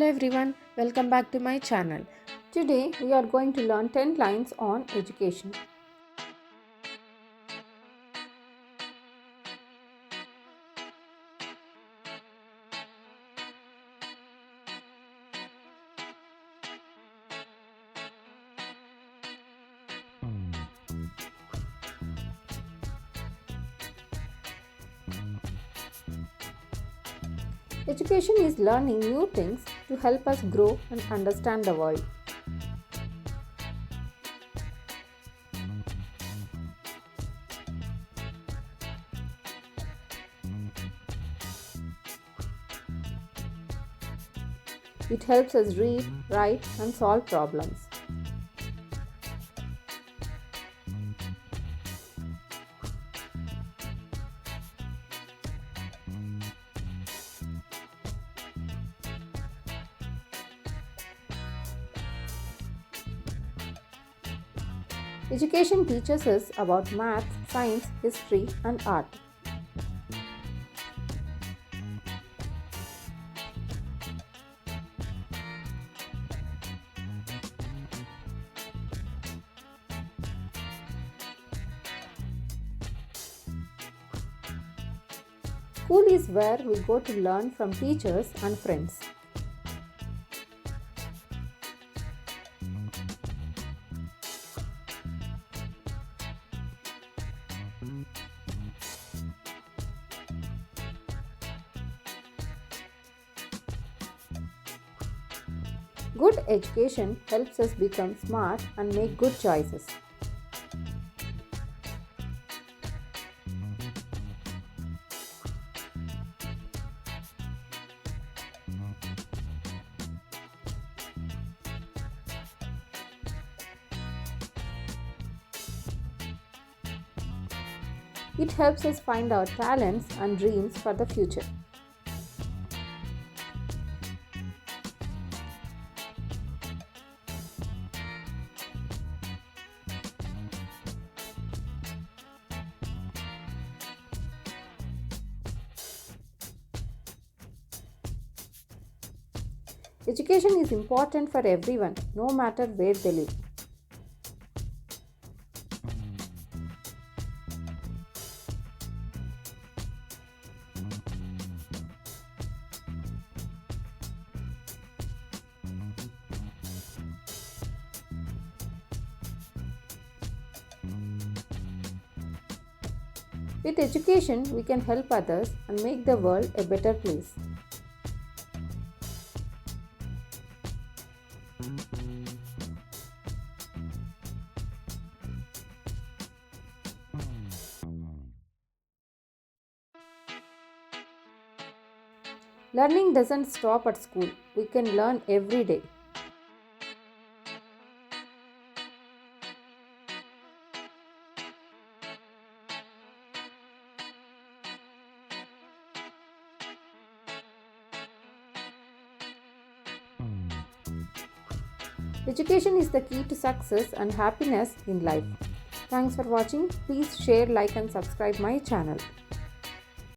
Hello everyone, welcome back to my channel. Today we are going to learn 10 lines on education. Education is learning new things to help us grow and understand the world. It helps us read, write, and solve problems. Education teaches us about math, science, history, and art. School is where we go to learn from teachers and friends. Good education helps us become smart and make good choices. It helps us find our talents and dreams for the future. Education is important for everyone, no matter where they live. With education, we can help others and make the world a better place. Learning doesn't stop at school. We can learn every day. Education is the key to success and happiness in life. Thanks for watching. Please share, like, and subscribe my channel.